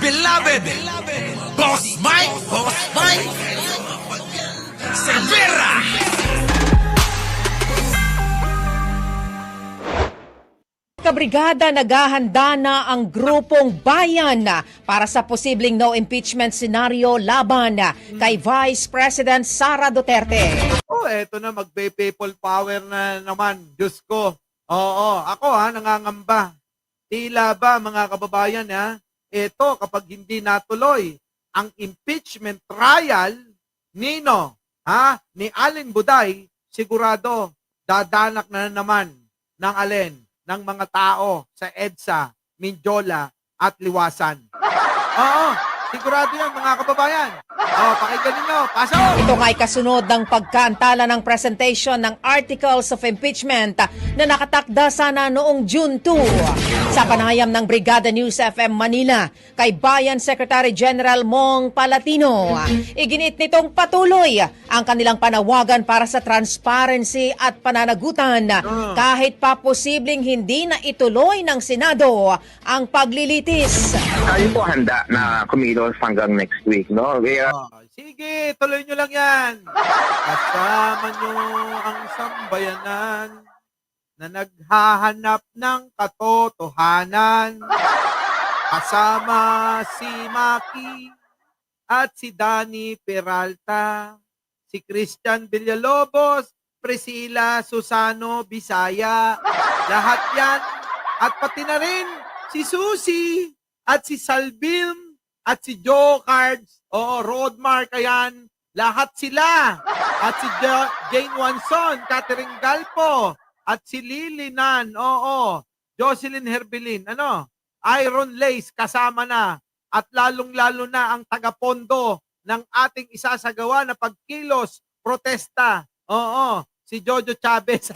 beloved Boss Mike Cervera. Kabrigada, naghahanda na ang grupong bayan para sa posibleng no impeachment scenario laban kay Vice President Sara Duterte. Oh, eto na, magbe-people power na naman. Diyos ko. Oo, ako nangangamba. Tila ba, mga kababayan, eto, kapag hindi natuloy ang impeachment trial ni Allen Buday, sigurado, dadanak na naman ng alin, ng mga tao sa EDSA, Mindiola at Liwasan. Oo, sigurado yan, mga kababayan. Pakinggan ninyo, pasok! Ito nga'y kasunod ng pagkaantala ng presentation ng Articles of Impeachment na nakatakda sana noong June 2 sa panayam ng Brigada News FM Manila kay Bayan Secretary General Mong Palatino. Iginit nitong patuloy ang kanilang panawagan para sa transparency at pananagutan kahit pa posibleng hindi na ituloy ng Senado ang paglilitis. Tayo po handa na kumilos hanggang next week, no? Sige, tuloy nyo lang yan. Kasama nyo ang sambayanan na naghahanap ng katotohanan. Kasama si Maki at si Danny Peralta, si Christian Villalobos, Priscilla Susano Bisaya. Lahat yan. At pati na rin si Susie at si Salbilm at si Joe Cards. Roadmark, ayan. Lahat sila. At si Jane Wanson, Catherine Galpo, at si Lilinan, Jocelyn Herbelin, Iron Lace, kasama na. At lalong-lalo na ang tagapondo ng ating isasagawa na pagkilos, protesta. Si Jojo Chavez.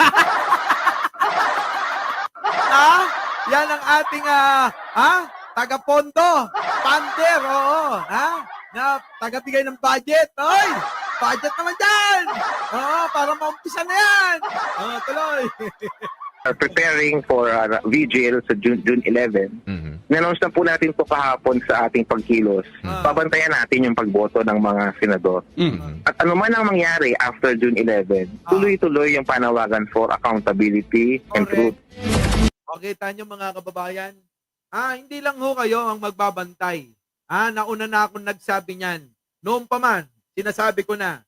Yan ang ating, tagapondo, pander, na tagabigay ng budget. Oy, budget naman dyan. Para maumpisa na yan. Tuloy. Preparing for vigil sa June 11. Nanons na po natin po kahapon sa ating pagkilos. Babantayan natin yung pagboto ng mga senador. At ano man ang mangyari after June 11, tuloy-tuloy yung panawagan for accountability and truth. Okay, tanyo mga kababayan. Hindi lang ho kayo ang magbabantay. Nauna na akong nagsabi niyan. Noon pa man, sinasabi ko na,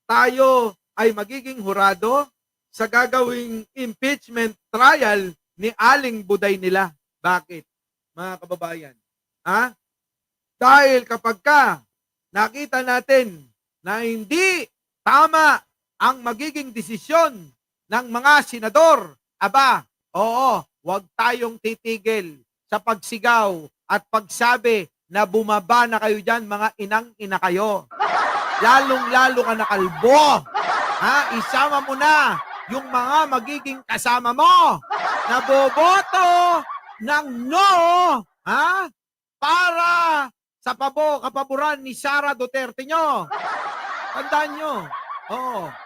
tayo ay magiging hurado sa gagawing impeachment trial ni Aling Buday nila. Bakit, mga kababayan? Dahil kapag nakita natin na hindi tama ang magiging desisyon ng mga senador, huwag tayong titigil sa pagsigaw at pagsabi na bumaba na kayo dyan, mga inang-ina kayo. Lalong-lalo ka na kalbo. Isama mo na yung mga magiging kasama mo na boboto ng no, para sa kapaboran ni Sara Duterte nyo. Tandaan nyo,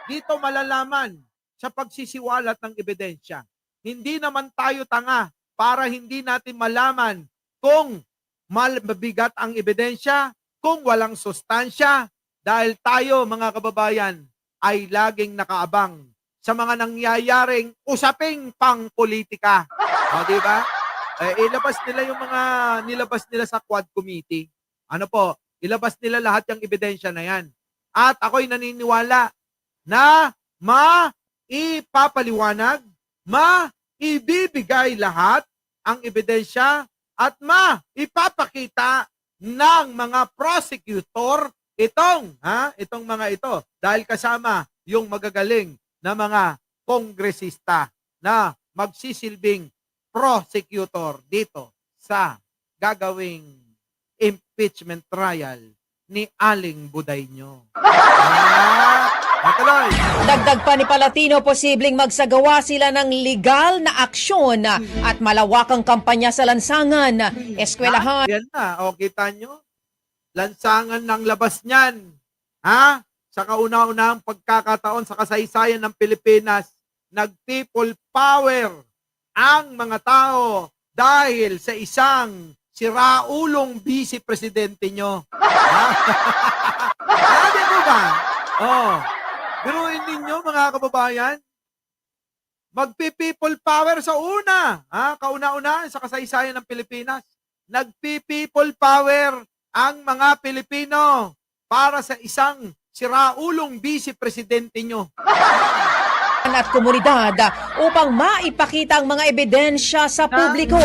dito malalaman sa pagsisiwalat ng ebidensya. Hindi naman tayo tanga para hindi natin malaman kung mabigat ang ebidensya, kung walang sustansya, dahil tayo, mga kababayan, ay laging nakaabang sa mga nangyayaring usaping pang-politika. Diba? Ilabas nila yung mga nilabas nila sa Quad Committee. Ilabas nila lahat yung ebidensya na yan. At ako'y naniniwala na maipapaliwanag, maibibigay lahat ang ebidensya at ipapakita ng mga prosecutor itong mga ito dahil kasama yung magagaling na mga kongresista na magsisilbing prosecutor dito sa gagawing impeachment trial ni Aling Buday nyo. Matuloy. Dagdag pa ni Palatino, posibleng magsagawa sila ng legal na aksyon at malawakang kampanya sa lansangan, eskwelahan. Yan na, kita nyo? Lansangan ng labas niyan. Sa kauna-unahang pagkakataon sa kasaysayan ng Pilipinas, nag-people power ang mga tao dahil sa isang si Raulong Vice Presidente nyo. Ha? Di mo ba? Oh. Biruin ninyo, mga kababayan, magpi-people power sa una. Kauna-una sa kasaysayan ng Pilipinas. Nagpi-people power ang mga Pilipino para sa isang si Raulong Vice Presidente nyo. At komunidad upang maipakita ang mga ebidensya sa publiko.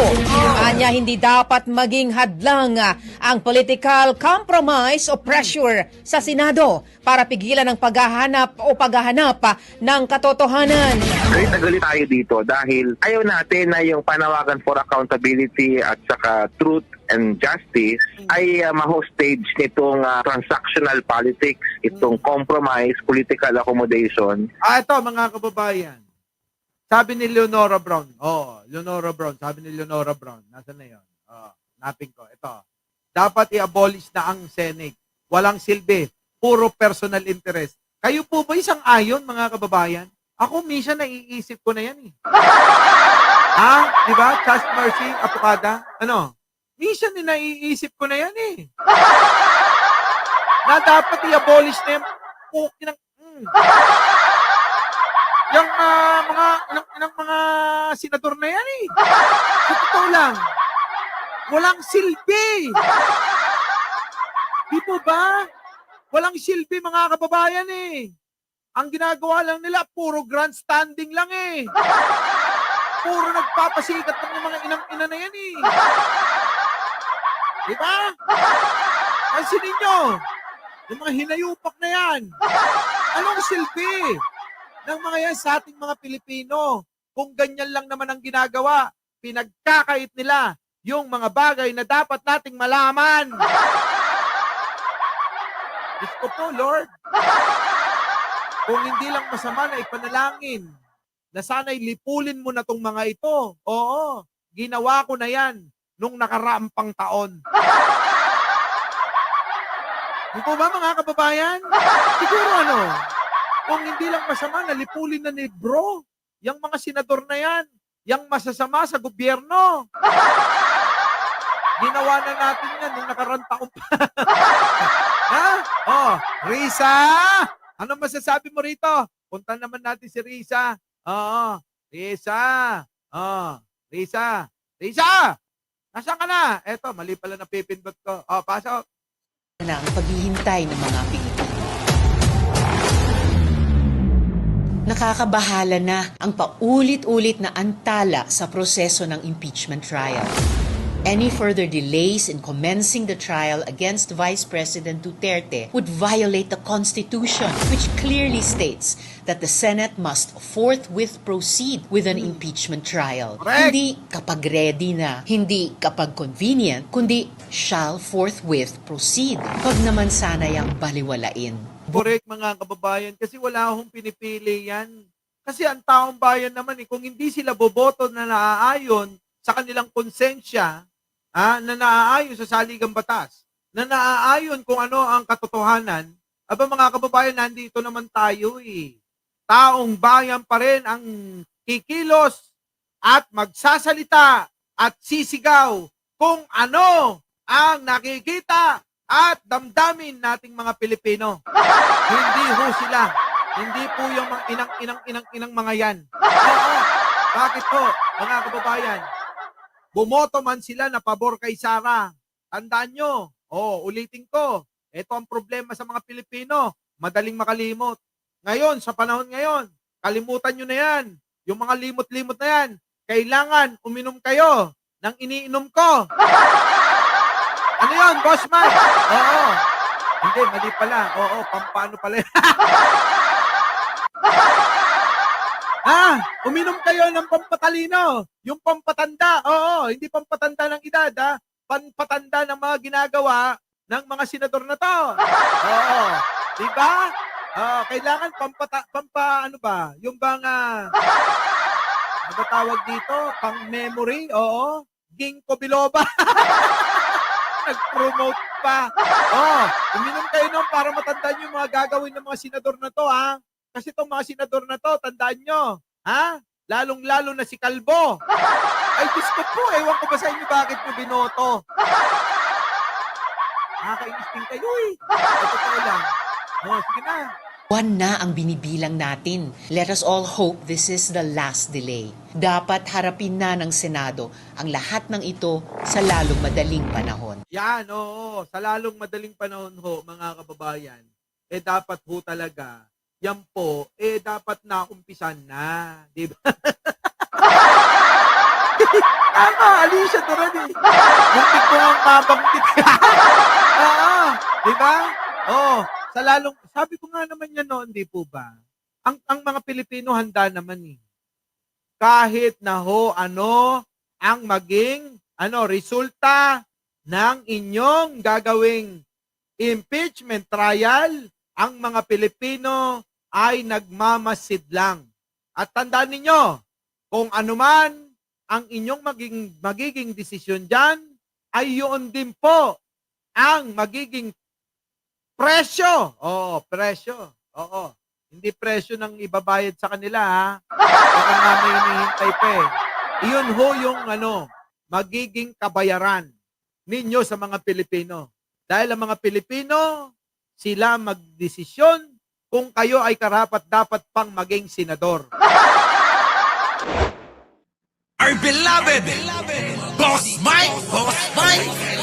Anya hindi dapat maging hadlang ang political compromise o pressure sa Senado para pigilan ang paghahanap ng katotohanan. Galit na galit tayo dito dahil ayaw natin na yung panawagan for accountability at saka truth and justice ay ma-hostage nitong transactional politics, itong compromise, political accommodation. Ito mga kababayan. Sabi ni Leonora Brown. Leonora Brown. Sabi ni Leonora Brown. Nasaan na yun? Napin ko. Ito. Dapat i-abolish na ang Senate. Walang silbi. Puro personal interest. Kayo po ba isang ayon, mga kababayan? Ako, minsan naiisip ko na yan eh. Di ba? Trust Mercy, Apokada. Ano? Minsan naiisip ko na yan eh. Na dapat i-abolish na yung mga senador na yan eh. Sa totoo lang, walang silbi. Di po ba? Walang silbi mga kababayan eh. Ang ginagawa lang nila, puro grandstanding lang eh. Puro nagpapasikat ng mga inang-ina na yan eh. Di ba? Pansin ninyo, yung mga hinayupak na yan. Anong silbi ng mga yan sa ating mga Pilipino? Kung ganyan lang naman ang ginagawa, pinagkakait nila yung mga bagay na dapat nating malaman. Diyos ko po, Lord. Kung hindi lang masama na ipanalangin, na sana'y lipulin mo na tong mga ito. Oo, ginawa ko na yan nung nakaraang pang taon. Di po ba mga kababayan? Siguro kung hindi lang masama, nalipulin na ni bro, yung mga senador na yan, yung masasama sa gobyerno. Ginawa na natin yan nung nakaraang taon pa. Risa! Ano masasabi mo rito? Punta naman natin si Risa. Risa! Risa! Nasaan ka na? Eto, mali pala na pipindot ko. Pasok. Na ang paghihintay ng mga Pilipino. Nakakabahala na ang paulit-ulit na antala sa proseso ng impeachment trial. Any further delays in commencing the trial against Vice President Duterte would violate the Constitution, which clearly states that the Senate must forthwith proceed with an impeachment trial. Correct. Hindi kapag ready na, hindi kapag convenient, kundi shall forthwith proceed. Huwag naman sana yung baliwalain. Correct mga kababayan, kasi wala akong pinipili yan. Kasi ang taong bayan naman kung hindi sila boboto na naaayon sa kanilang konsensya, na naaayon sa saligang batas, na naaayon kung ano ang katotohanan, mga kababayan, nandito naman tayo eh. Taong bayan pa rin ang kikilos at magsasalita at sisigaw kung ano ang nakikita at damdamin nating mga Pilipino. Hindi ho sila. Hindi po yung mga inang mga yan. Bakit po, mga kababayan? Bumoto man sila na pabor kay Sara. Tandaan nyo. Ulitin ko. Ito ang problema sa mga Pilipino. Madaling makalimot. Ngayon, sa panahon ngayon, kalimutan nyo na yan. Yung mga limot-limot na yan, kailangan uminom kayo ng iniinom ko. Ano yun, Boss Mike? Hindi, mali pala. Pampano pala. Uminom kayo ng pampatalino. Yung pampatanda. Hindi pampatanda ng edad, pampatanda ng mga ginagawa ng mga senador na to. Diba? Kailangan ano ba? Yung bang, ano ba tawag dito? Pang memory? Ginkgo biloba. Nag-promote pa. Uminom kayo nun para matandaan yung mga gagawin ng mga senador na to, Kasi itong mga senador na to, tandaan nyo, lalong-lalo na si Kalbo. Ay, Diyos ko po, ewan ko ba sa inyo bakit nyo binoto? Nakakainis din kayo eh. Sa totoo lang. Sige na. Buwan na ang binibilang natin. Let us all hope this is the last delay. Dapat harapin na ng Senado ang lahat ng ito sa lalong madaling panahon. Yan, oo. Sa lalong madaling panahon ho, mga kababayan, dapat ho talaga, yan po, dapat na umpisan na. Di ba? Tama, Alicia Duran eh. Muntik ko ang mabanggit ka. Oo, di ba? Oo, sa lalong, sabi ko nga naman yan noon, di po ba? Ang mga Pilipino handa naman eh. Kahit na ho, ang maging, resulta ng inyong gagawing impeachment trial, ang mga Pilipino ay nagmamasid lang. At tandaan ninyo, kung anuman ang inyong magiging desisyon dyan, ay yun din po ang magiging presyo. Oo, presyo. Oo. Hindi presyo ng ibabayad sa kanila, ha? Baka nga may hinihintay pa eh. Iyon ho yung magiging kabayaran ninyo sa mga Pilipino. Dahil ang mga Pilipino, sila magdesisyon kung kayo ay karapat-dapat pang maging senador. Our beloved Boss Mike! Boss Mike!